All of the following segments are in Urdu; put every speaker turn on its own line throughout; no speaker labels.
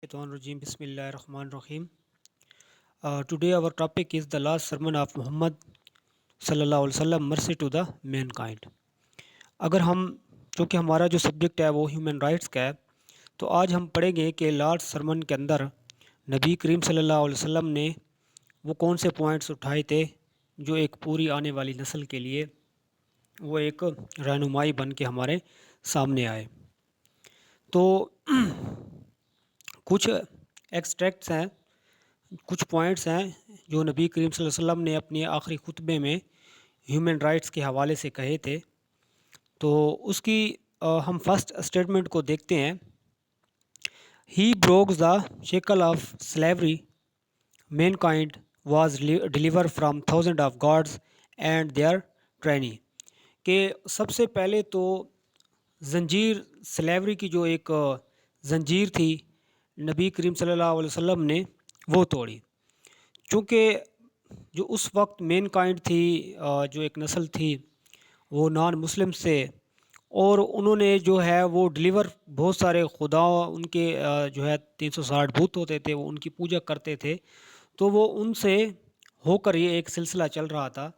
Rajim. Bismillah Rahman Rahim. Today our topic is the last sermon of Muhammad sallallahu alaihi wasallam, mercy to the mankind. اگر ہم چونکہ ہمارا جو سبجیکٹ ہے وہ ہیومن رائٹس کا ہے تو آج ہم پڑھیں گے کہ لاسٹ سرمن کے اندر نبی کریم صلی اللہ علیہ وسلم نے وہ کون سے پوائنٹس اٹھائے تھے جو ایک پوری آنے والی نسل کے لیے وہ ایک رہنمائی بن کے ہمارے سامنے آئے. تو کچھ ایکسٹریکٹس ہیں، کچھ پوائنٹس ہیں جو نبی کریم صلی اللہ علیہ وسلم نے اپنے آخری خطبے میں ہیومن رائٹس کے حوالے سے کہے تھے. تو اس کی ہم فرسٹ اسٹیٹمنٹ کو دیکھتے ہیں. He broke the shackle of slavery mankind was deliver from thousand of gods and their tyranny. کہ سب سے پہلے تو زنجیر سلیوری کی جو ایک زنجیر تھی نبی کریم صلی اللہ علیہ وسلم نے وہ توڑی. چونکہ جو اس وقت مین کائنڈ تھی، جو ایک نسل تھی وہ نان مسلم سے، اور انہوں نے جو ہے وہ ڈیلیور بہت سارے خدا ان کے جو ہے 360 بت ہوتے تھے، وہ ان کی پوجا کرتے تھے. تو وہ ان سے ہو کر یہ ایک سلسلہ چل رہا تھا.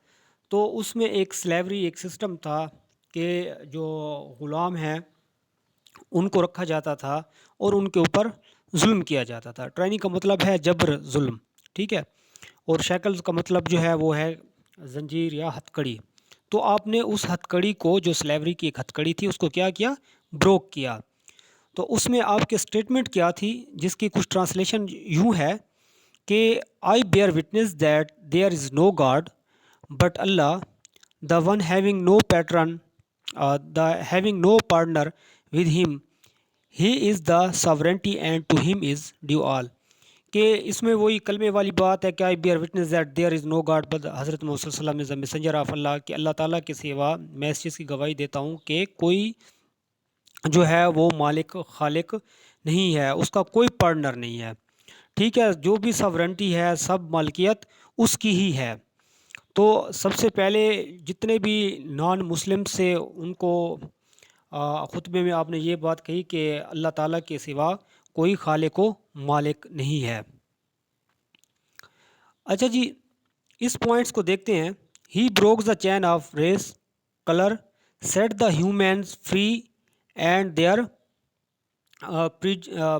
تو اس میں ایک سلیوری ایک سسٹم تھا کہ جو غلام ہیں ان کو رکھا جاتا تھا اور ان کے اوپر ظلم کیا جاتا تھا. ٹریننگ کا مطلب ہے جبر، ظلم، ٹھیک ہے. اور شیکلز کا مطلب جو ہے وہ ہے زنجیر یا ہتھ کڑی. تو آپ نے اس ہتھ کڑی کو، جو سلیوری کی ایک ہتھ کڑی تھی، اس کو کیا کیا؟ بروک کیا. تو اس میں آپ کی اسٹیٹمنٹ کیا تھی، جس کی کچھ ٹرانسلیشن یوں ہے کہ I bear witness that there is no god but Allah, the one having no patron, the having no partner with him, he is the sovereignty and to him is due آل. کہ اس میں وہی کلمے والی بات ہے کہ I bear witness that there is no god but Hazrat Muhammad صلی اللہ علیہ وسلم از اے میسنجر آف اللہ، کہ اللہ تعالیٰ کے سوا میں اس چیز کی گواہی دیتا ہوں کہ کوئی جو ہے وہ مالک خالق نہیں ہے، اس کا کوئی پارٹنر نہیں ہے. ٹھیک ہے، جو بھی ساورنٹی ہے، سب مالکیت اس کی ہی ہے. تو سب سے پہلے جتنے بھی نان مسلم سے ان کو خطبے میں آپ نے یہ بات کہی کہ اللہ تعالیٰ کے سوا کوئی خالق و مالک نہیں ہے. اچھا جی، اس پوائنٹس کو دیکھتے ہیں. He broke the chain of race colour set the humans free and their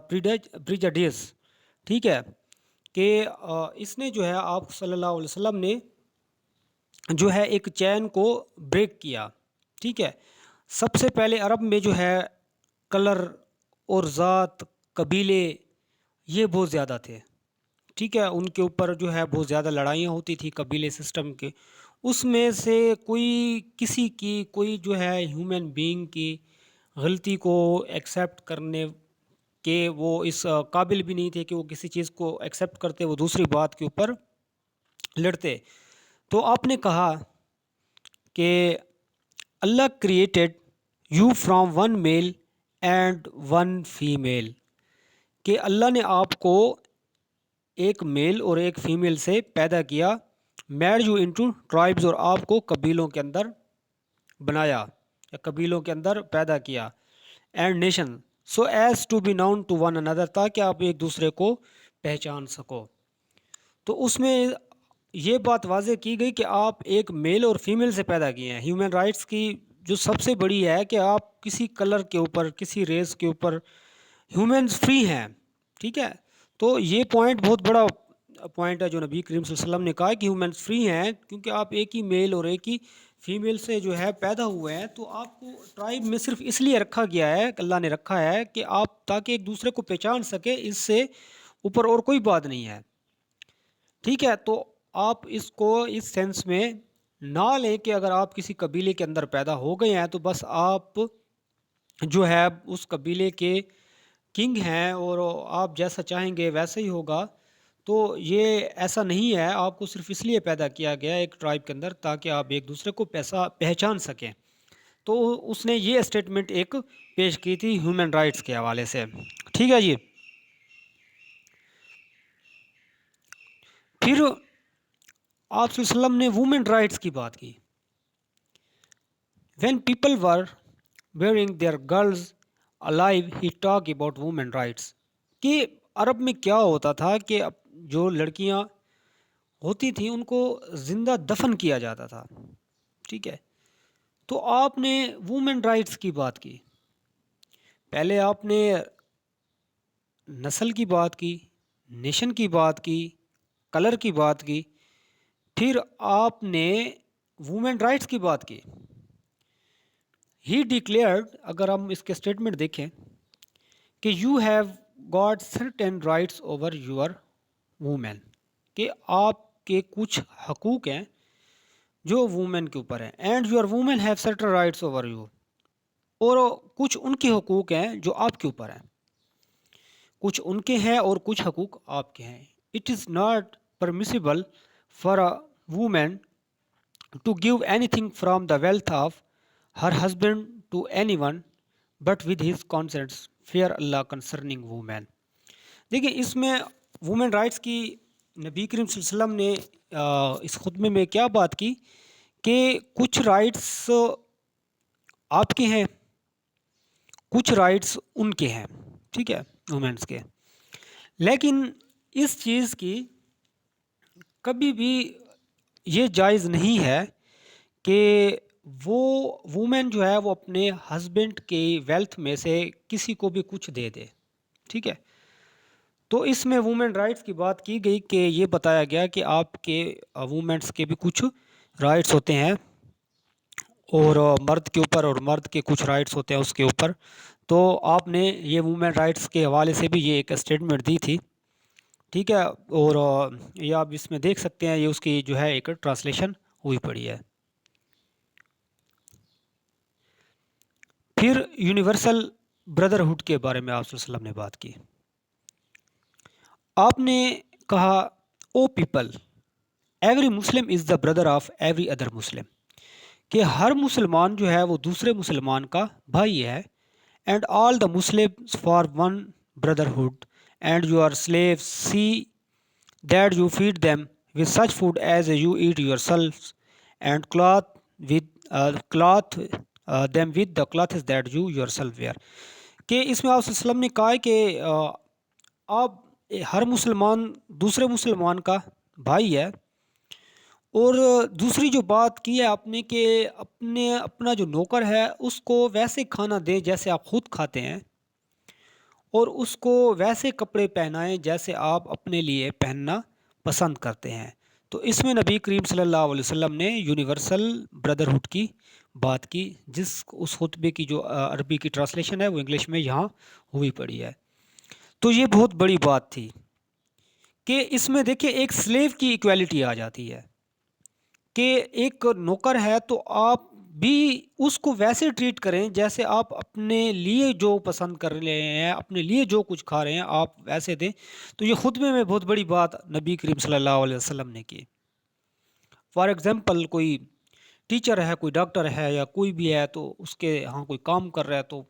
prejudice. ٹھیک ہے، کہ اس نے جو ہے آپ صلی اللہ علیہ وسلم نے جو ہے ایک چین کو بریک کیا. ٹھیک ہے، سب سے پہلے عرب میں جو ہے کلر اور ذات، قبیلے، یہ بہت زیادہ تھے. ٹھیک ہے، ان کے اوپر جو ہے بہت زیادہ لڑائیاں ہوتی تھی قبیلے سسٹم کے. اس میں سے کوئی کسی کی کوئی جو ہے ہیومن بینگ کی غلطی کو ایکسیپٹ کرنے کے وہ اس قابل بھی نہیں تھے کہ وہ کسی چیز کو ایکسیپٹ کرتے، وہ دوسری بات کے اوپر لڑتے. تو آپ نے کہا کہ Allah created you from one male and one female, کہ اللہ نے آپ کو ایک میل اور ایک فیمیل سے پیدا کیا. میڈ یو انٹو ٹرائبز، اور آپ کو قبیلوں کے اندر بنایا یا قبیلوں کے اندر پیدا کیا. And nation so as to be known to one اندر، تاکہ آپ ایک دوسرے کو پہچان سکو. تو اس میں یہ بات واضح کی گئی کہ آپ ایک میل اور فیمیل سے پیدا کیے ہیں. ہیومن رائٹس کی جو سب سے بڑی ہے کہ آپ کسی کلر کے اوپر، کسی ریس کے اوپر ہیومنز فری ہیں. ٹھیک ہے، تو یہ پوائنٹ بہت بڑا پوائنٹ ہے جو نبی کریم صلی اللہ علیہ وسلم نے کہا کہ ہیومنز فری ہیں، کیونکہ آپ ایک ہی میل اور ایک ہی فیمیل سے جو ہے پیدا ہوئے ہیں. تو آپ کو ٹرائب میں صرف اس لیے رکھا گیا ہے، اللہ نے رکھا ہے کہ آپ تاکہ ایک دوسرے کو پہچان سکے، اس سے اوپر اور کوئی بات نہیں ہے. ٹھیک ہے، تو آپ اس کو اس سینس میں نہ لیں کہ اگر آپ کسی قبیلے کے اندر پیدا ہو گئے ہیں تو بس آپ جو ہے اس قبیلے کے کنگ ہیں اور آپ جیسا چاہیں گے ویسا ہی ہوگا. تو یہ ایسا نہیں ہے. آپ کو صرف اس لیے پیدا کیا گیا ایک ٹرائب کے اندر تاکہ آپ ایک دوسرے کو پہچان سکیں. تو اس نے یہ اسٹیٹمنٹ ایک پیش کی تھی ہیومن رائٹس کے حوالے سے. ٹھیک ہے جی. پھر آپ صلی اللہ علیہ وسلم نے وومن رائٹس کی بات کی. When people were wearing their girls alive he talk about women rights, کہ عرب میں کیا ہوتا تھا کہ جو لڑکیاں ہوتی تھیں ان کو زندہ دفن کیا جاتا تھا، ٹھیک ہے؟ تو آپ نے وومن رائٹس کی بات کی، پہلے آپ نے نسل کی بات کی، نیشن کی بات کی، کلر کی بات کی، پھر آپ نے وومن رائٹس کی بات کی۔ ہی ڈکلیئرڈ، اگر ہم اس کے اسٹیٹمنٹ دیکھیں کہ you have got certain rights over your women, کہ آپ کے کچھ حقوق ہیں جو وومن کے اوپر ہیں، and your women have certain rights over you, اور کچھ ان کے حقوق ہیں جو آپ کے اوپر ہیں، کچھ ان کے ہیں اور کچھ حقوق آپ کے ہیں۔ It is not permissible for a woman to give anything from the wealth of her husband to anyone but with his consent, fear Allah concerning women. دیکھیں اس میں وومن رائٹس کی نبی کریم صلی اللہ علیہ وسلم نے اس خطبے میں کیا بات کی کہ کچھ رائٹس آپ کے ہیں، کچھ رائٹس ان کے ہیں، ٹھیک ہے، وومنس کے، لیکن اس چیز کی کبھی بھی یہ جائز نہیں ہے کہ وہ وومن جو ہے وہ اپنے ہسبینڈ کی ویلتھ میں سے کسی کو بھی کچھ دے دے، ٹھیک ہے۔ تو اس میں وومن رائٹس کی بات کی گئی کہ یہ بتایا گیا کہ آپ کے وومنس کے بھی کچھ رائٹس ہوتے ہیں، اور مرد کے اوپر، اور مرد کے کچھ رائٹس ہوتے ہیں اس کے اوپر۔ تو آپ نے یہ وومن رائٹس کے حوالے سے بھی یہ ایک اسٹیٹمنٹ دی تھی، ٹھیک ہے، اور یہ آپ اس میں دیکھ سکتے ہیں، یہ اس کی جو ہے ایک ٹرانسلیشن ہوئی پڑی ہے۔ پھر یونیورسل بردرہڈ کے بارے میں آپ صلی اللہ علیہ وسلم نے بات کی۔ آپ نے کہا، O people, every Muslim is the brother of every other Muslim, کہ ہر مسلمان جو ہے وہ دوسرے مسلمان کا بھائی ہے، and all the Muslim for one brotherhood, and your slaves see that you feed them with such food as you eat yourselves, and clothe them with the clothes that you yourself wear, کہ اس میں آپ صلی اللہ علیہ وسلم نے کہا ہے کہ آپ ہر مسلمان دوسرے مسلمان کا بھائی ہے، اور دوسری جو بات کی ہے آپ نے کہ اپنا جو نوکر ہے اس کو ویسے کھانا دیں جیسے آپ خود کھاتے ہیں، اور اس کو ویسے کپڑے پہنائیں جیسے آپ اپنے لیے پہننا پسند کرتے ہیں۔ تو اس میں نبی کریم صلی اللہ علیہ وسلم نے یونیورسل بردرہڈ کی بات کی، اس خطبے کی جو عربی کی ٹرانسلیشن ہے وہ انگلش میں یہاں ہوئی پڑی ہے۔ تو یہ بہت بڑی بات تھی کہ اس میں دیکھیں ایک سلیو کی ایکویلٹی آ جاتی ہے، کہ ایک نوکر ہے تو آپ بھی اس کو ویسے ٹریٹ کریں جیسے آپ اپنے لیے جو پسند کر رہے ہیں، اپنے لیے جو کچھ کھا رہے ہیں آپ ویسے دیں۔ تو یہ خطبے میں بہت بڑی بات نبی کریم صلی اللہ علیہ وسلم نے کی۔ فار ایگزامپل کوئی ٹیچر ہے، کوئی ڈاکٹر ہے، یا کوئی بھی ہے، تو اس کے ہاں کوئی کام کر رہا ہے تو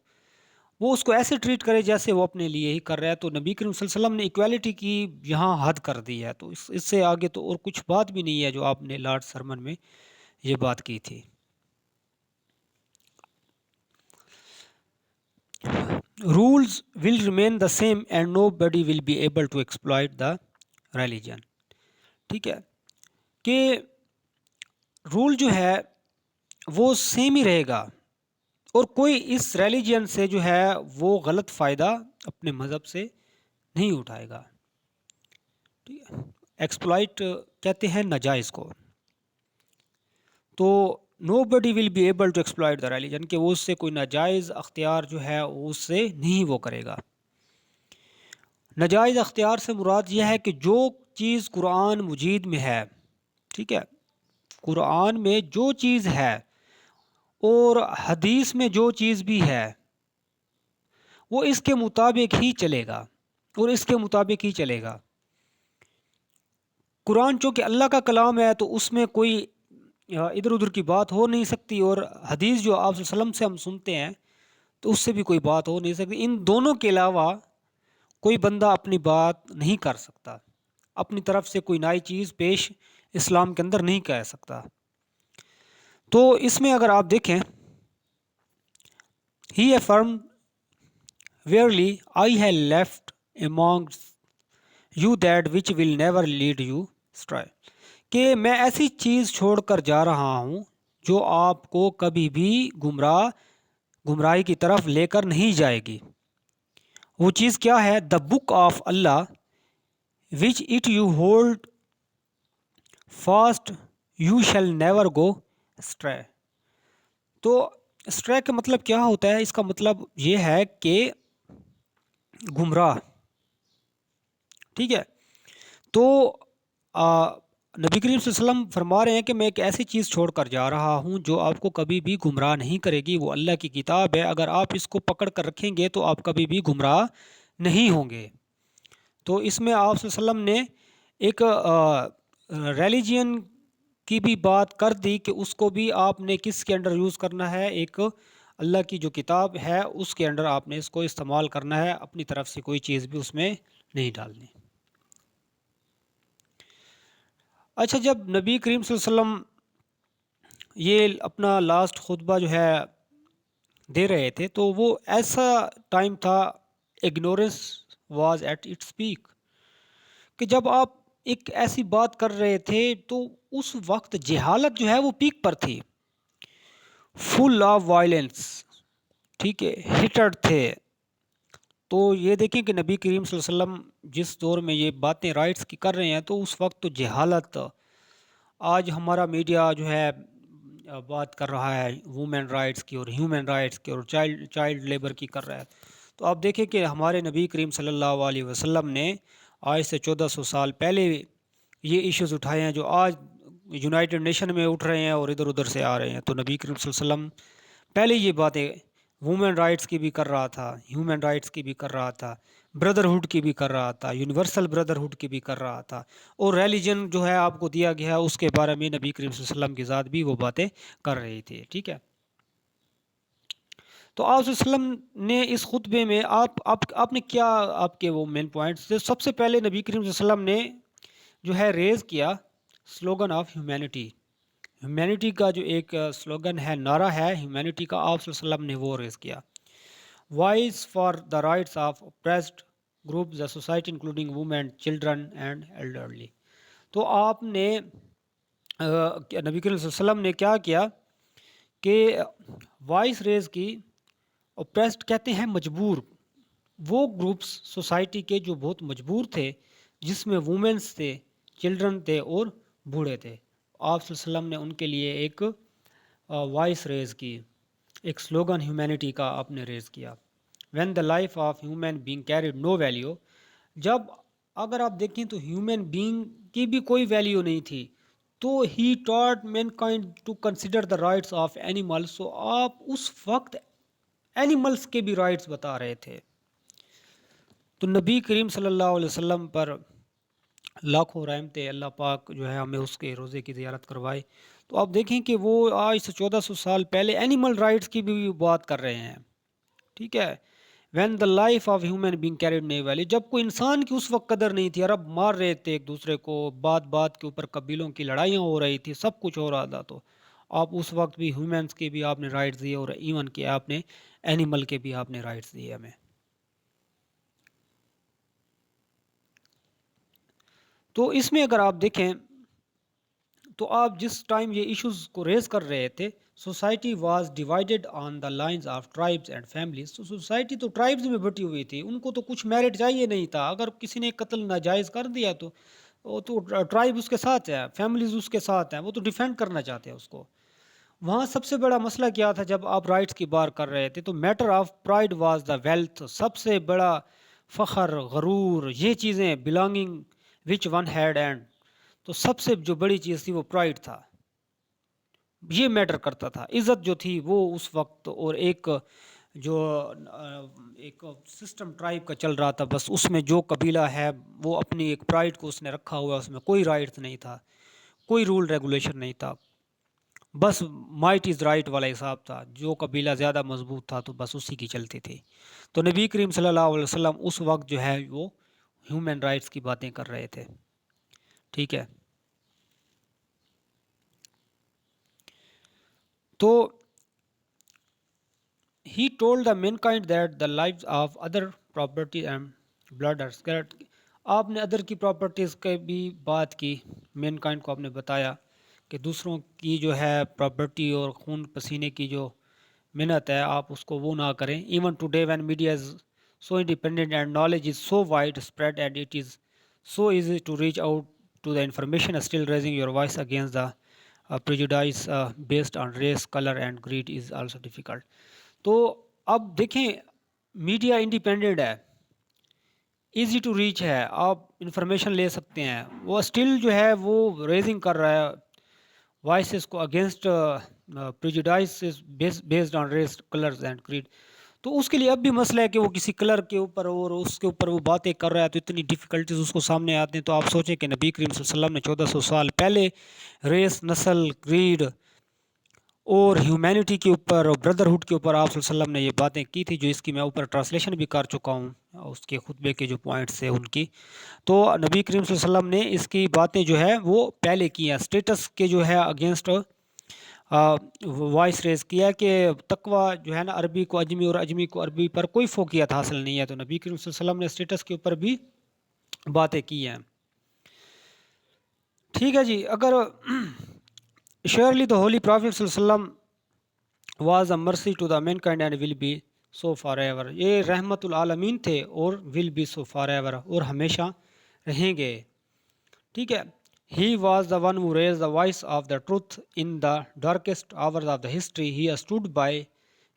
وہ اس کو ایسے ٹریٹ کرے جیسے وہ اپنے لیے ہی کر رہا ہے۔ تو نبی کریم صلی اللہ علیہ وسلم نے ایکویلٹی کی یہاں حد کر دی ہے، تو اس سے آگے تو اور کچھ بات بھی نہیں ہے جو آپ نے لارڈ سرمن میں یہ بات کی تھی۔ Rules will remain the same and nobody will be able to exploit the religion, ٹھیک ہے، کہ رول جو ہے وہ سیم ہی رہے گا، اور کوئی اس ریلیجن سے جو ہے وہ غلط فائدہ اپنے مذہب سے نہیں اٹھائے گا، ٹھیک ہے۔ ایکسپلائٹ کہتے ہیں ناجائز کو، تو nobody will be able to exploit the religion, کہ وہ اس سے کوئی ناجائز اختیار جو ہے اس سے نہیں وہ کرے گا۔ ناجائز اختیار سے مراد یہ ہے کہ جو چیز قرآن مجید میں ہے، ٹھیک ہے، قرآن میں جو چیز ہے اور حدیث میں جو چیز بھی ہے وہ اس کے مطابق ہی چلے گا، اور اس کے مطابق ہی چلے گا۔ قرآن چونکہ اللہ کا کلام ہے تو اس میں کوئی ادھر ادھر کی بات ہو نہیں سکتی، اور حدیث جو آپ صلی اللہ علیہ وسلم سے ہم سنتے ہیں تو اس سے بھی کوئی بات ہو نہیں سکتی۔ ان دونوں کے علاوہ کوئی بندہ اپنی بات نہیں کر سکتا، اپنی طرف سے کوئی نئی چیز پیش اسلام کے اندر نہیں کر سکتا۔ تو اس میں اگر آپ دیکھیں، He affirmed, Verily I have left amongst you that which will never lead you astray. کہ میں ایسی چیز چھوڑ کر جا رہا ہوں جو آپ کو کبھی بھی گمراہی کی طرف لے کر نہیں جائے گی. وہ چیز کیا ہے؟ The book of Allah which it you hold fast you shall never go astray. تو اسٹرے کا مطلب کیا ہوتا ہے؟ اس کا مطلب یہ ہے کہ گمراہ. ٹھیک ہے. تو نبی کریم صلی اللہ علیہ وسلم فرما رہے ہیں کہ میں ایک ایسی چیز چھوڑ کر جا رہا ہوں جو آپ کو کبھی بھی گمراہ نہیں کرے گی. وہ اللہ کی کتاب ہے، اگر آپ اس کو پکڑ کر رکھیں گے تو آپ کبھی بھی گمراہ نہیں ہوں گے. تو اس میں آپ صلی اللہ علیہ وسلم نے ایک ریلیجین کی بھی بات کر دی کہ اس کو بھی آپ نے کس کے انڈر یوز کرنا ہے. ایک اللہ کی جو کتاب ہے اس کے انڈر آپ نے اس کو استعمال کرنا ہے، اپنی طرف سے کوئی چیز بھی اس میں نہیں ڈالنی. اچھا، جب نبی کریم صلی اللہ علیہ وسلم یہ اپنا لاسٹ خطبہ جو ہے دے رہے تھے تو وہ ایسا ٹائم تھا، ignorance was at its peak, کہ جب آپ ایک ایسی بات کر رہے تھے تو اس وقت جہالت جو ہے وہ پیک پر تھی، فل آف وائلنس. ٹھیک ہے، ہٹڈ تھے. تو یہ دیکھیں کہ نبی کریم صلی اللہ علیہ وسلم جس دور میں یہ باتیں رائٹس کی کر رہے ہیں تو اس وقت تو جہالت. آج ہمارا میڈیا جو ہے بات کر رہا ہے وومن رائٹس کی اور ہیومن رائٹس کی اور چائلڈ لیبر کی کر رہا ہے. تو آپ دیکھیں کہ ہمارے نبی کریم صلی اللہ علیہ وسلم نے آج سے 1400 سال پہلے یہ ایشوز اٹھائے ہیں جو آج یونائٹڈ نیشن میں اٹھ رہے ہیں اور ادھر ادھر سے آ رہے ہیں. تو نبی کریم صلی اللہ علیہ وسلم پہلے یہ باتیں وومن رائٹس کی بھی کر رہا تھا، ہیومن رائٹس کی بھی کر رہا تھا، بردرہڈ کی بھی کر رہا تھا، یونیورسل بردرہڈ کی بھی کر رہا تھا، اور ریلیجن جو ہے آپ کو دیا گیا ہے اس کے بارے میں نبی کریم صلی اللہ علیہ وسلم کی ذات بھی وہ باتیں کر رہی تھی. ٹھیک ہے. تو آپ صلی اللہ علیہ وسلم نے اس خطبے میں آپ نے کیا، آپ کے وہ مین پوائنٹس تھے. سب سے پہلے نبی کریم صلی اللہ علیہ وسلم نے جو ہے ریز کیا سلوگن آف ہیومینٹی. ہیومینٹی کا جو ایک سلوگن ہے، نعرہ ہے ہیومینٹی کا، آپ صلی اللہ علیہ وسلم نے وہ ریز کیا. Voice for the rights of oppressed group the society including women, children and elderly. تو آپ نے نبی کریم صلی اللہ علیہ وسلم نے کیا کیا کہ وائس ریز کی. اوپریسڈ کہتے ہیں مجبور، وہ گروپس سوسائٹی کے جو بہت مجبور تھے، جس میں وومنس تھے، چلڈرن تھے اور بوڑھے تھے. آپ صلی اللہ علیہ وسلم نے ان کے لیے ایک وائس ریز کی، ایک سلوگن ہیومینٹی کا آپ نے ریز کیا. When the life of human being carried no value. جب اگر آپ دیکھیں تو ہیومن بینگ کی بھی کوئی ویلیو نہیں تھی، تو he taught mankind to consider the rights of animal. So آپ اس وقت اینیملس کے بھی رائٹس بتا رہے تھے. تو نبی کریم صلی اللہ علیہ وسلم پر لاکھوں رحمتیں، اللہ پاک جو ہے ہمیں اس کے روزے کی زیارت کروائے. تو آپ دیکھیں کہ وہ آج سے 1400 سال پہلے اینیمل رائٹس کی بھی بات کر رہے ہیں. ٹھیک ہے. When the life of human being carried نہیں ویلی، جب کوئی انسان کی اس وقت قدر نہیں تھی، عرب مار رہے تھے ایک دوسرے کو، بات بات کے اوپر قبیلوں کی لڑائیاں ہو رہی تھی، سب کچھ ہو رہا تھا. تو آپ اس وقت بھی ہیومنس کے بھی آپ نے رائٹس دیے اور ایون کہ آپ نے اینیمل کے بھی آپ نے رائٹس دیے ہمیں. تو اس میں اگر آپ دیکھیں تو آپ جس ٹائم یہ ایشوز کو ریز کر رہے تھے، society was divided on the lines of tribes and families. تو سوسائٹی تو ٹرائبز میں بٹی ہوئی تھی، ان کو تو کچھ میرٹ چاہیے نہیں تھا. اگر کسی نے قتل ناجائز کر دیا تو وہ تو ٹرائب اس کے ساتھ ہے، فیملیز اس کے ساتھ ہیں، وہ تو ڈیفینڈ کرنا چاہتے ہیں اس کو. وہاں سب سے بڑا مسئلہ کیا تھا جب آپ رائٹس کی بات کر رہے تھے؟ تو matter of pride was the wealth. سب سے بڑا فخر، غرور، یہ چیزیں belonging which one had and. تو سب سے جو بڑی چیز تھی وہ پرائڈ تھا، یہ میٹر کرتا تھا. عزت جو تھی وہ اس وقت، اور ایک جو ایک سسٹم ٹرائب کا چل رہا تھا، بس اس میں جو قبیلہ ہے وہ اپنی ایک پرائڈ کو اس نے رکھا ہوا، اس میں کوئی رائٹ نہیں تھا، کوئی رول ریگولیشن نہیں تھا، بس مائٹ از رائٹ والا حساب تھا. جو قبیلہ زیادہ مضبوط تھا تو بس اسی کی چلتی تھی. تو نبی کریم صلی اللہ علیہ وسلم اس وقت جو ہے وہ ہیومن رائٹس کی باتیں کر رہے تھے. ٹھیک ہے. تو he told the mankind that the lives of other property and blood are sacred. آپ نے ادر کی پراپرٹیز کے بھی بات کی، مین کائنڈ کو آپ نے بتایا کہ دوسروں کی جو ہے پراپرٹی اور خون پسینے کی جو محنت ہے آپ اس کو وہ نہ کریں. Even today when media is so independent and knowledge is so wide spread and it is so easy to reach out to the information still raising your voice against the prejudice based on race, color and greed is also difficult. تو اب دیکھیں میڈیا انڈیپینڈنٹ ہے، ایزی ٹو ریچ ہے، آپ انفارمیشن لے سکتے ہیں، وہ اسٹل جو ہے وہ ریزنگ کر رہا ہے وائسز کو against prejudice based on race colours and creed. تو اس کے لیے اب بھی مسئلہ ہے کہ وہ کسی کلر کے اوپر اور اس کے اوپر وہ باتیں کر رہا ہے تو اتنی ڈیفیکلٹیز اس کو سامنے آتے ہیں. تو آپ سوچیں کہ نبی کریم صلی اللہ علیہ وسلم نے 1400 سال پہلے ریس، نسل، کریڈ اور ہیومینٹی کے اوپر اور بردرہڈ کے اوپر آپ صلی اللہ علیہ وسلم نے یہ باتیں کی تھی، جو اس کی میں اوپر ٹرانسلیشن بھی کر چکا ہوں اس کے خطبے کے جو پوائنٹس تھے ان کی. تو نبی کریم صلی اللہ علیہ وسلم نے اس کی باتیں جو ہے وہ پہلے کی ہیں، اسٹیٹس کے جو ہے اگینسٹ وائس ریز کیا کہ تقوی جو ہے نا عربی کو اجمی اور اجمی کو عربی پر کوئی فوقیت حاصل نہیں ہے. تو نبی کریم صلی اللہ علیہ وسلم نے اسٹیٹس کے اوپر بھی باتیں کی ہیں. ٹھیک ہے جی. اگر surely the holy prophet صلی اللہ علیہ وسلم was a mercy to the mankind and will be so forever. یہ رحمت العالمین تھے اور will be so forever، اور ہمیشہ رہیں گے. ٹھیک ہے. He was the one who raised the voice of the truth in the darkest hours of the history. He stood by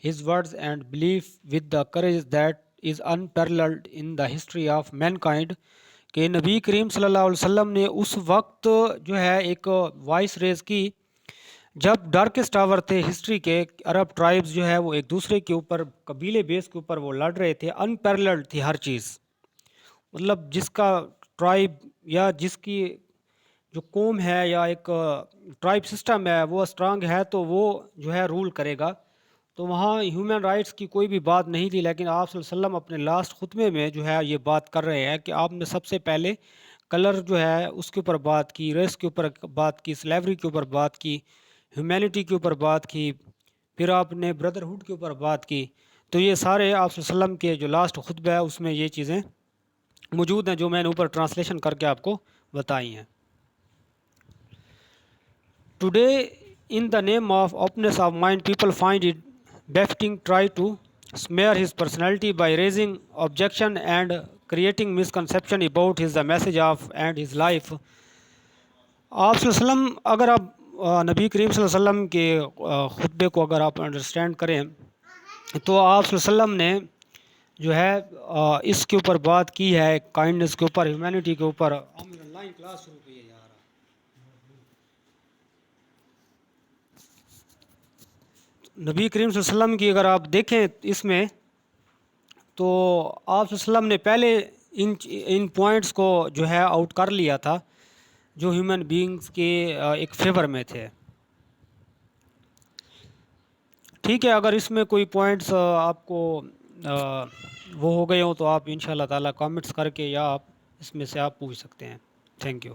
his words and belief with the courage that is unparalleled in the history of mankind. کہ نبی کریم صلی اللہ علیہ وسلم نے اس وقت جو ہے ایک وائس ریز کی جب ڈارکسٹ آور تھے ہسٹری کے، عرب ٹرائبز جو ہے وہ ایک دوسرے کے اوپر قبیلے بیس کے اوپر وہ لڑ رہے تھے. انپیرللڈ تھی ہر چیز، مطلب جس کا ٹرائب یا جس کی جو قوم ہے یا ایک ٹرائب سسٹم ہے وہ اسٹرانگ ہے تو وہ جو ہے رول کرے گا. تو وہاں ہیومن رائٹس کی کوئی بھی بات نہیں تھی. لیکن آپ صلی اللہ علیہ وسلم اپنے لاسٹ خطبے میں جو ہے یہ بات کر رہے ہیں کہ آپ نے سب سے پہلے کلر جو ہے اس کے اوپر بات کی، ریس کے اوپر بات کی، سلیوری کے اوپر بات کی، ہیومینٹی کے اوپر بات کی، پھر آپ نے بردرہڈ کے اوپر بات کی. تو یہ سارے آپ صلی اللہ علیہ وسلم کے جو لاسٹ خطبہ ہے اس میں یہ چیزیں موجود ہیں جو میں نے اوپر ٹرانسلیشن کر کے آپ کو بتائی ہیں. Today, in the name of openness of mind, people find it befitting try to smear his personality by raising objection and creating misconception about his the message of and his life. آپ صلی اللہ علیہ وسلم اگر آپ نبی کریم صلی اللہ علیہ وسلم کے خطبے کو اگر آپ انڈرسٹینڈ کریں تو آپ صلی اللہ علیہ وسلم نے جو ہے اس کے اوپر بات کی ہے، کائنڈنس کے اوپر، ہیومینٹی کے اوپر. کلاس شروع کی ہے یار. نبی کریم صلی اللہ علیہ وسلم کی اگر آپ دیکھیں اس میں تو آپ صلی اللہ علیہ وسلم نے پہلے ان پوائنٹس کو جو ہے آؤٹ کر لیا تھا جو ہیومن بینگز کے ایک فیور میں تھے. ٹھیک ہے. اگر اس میں کوئی پوائنٹس آپ کو وہ ہو گئے ہوں تو آپ انشاءاللہ تعالی کامنٹس کر کے یا آپ اس میں سے آپ پوچھ سکتے ہیں. Thank you.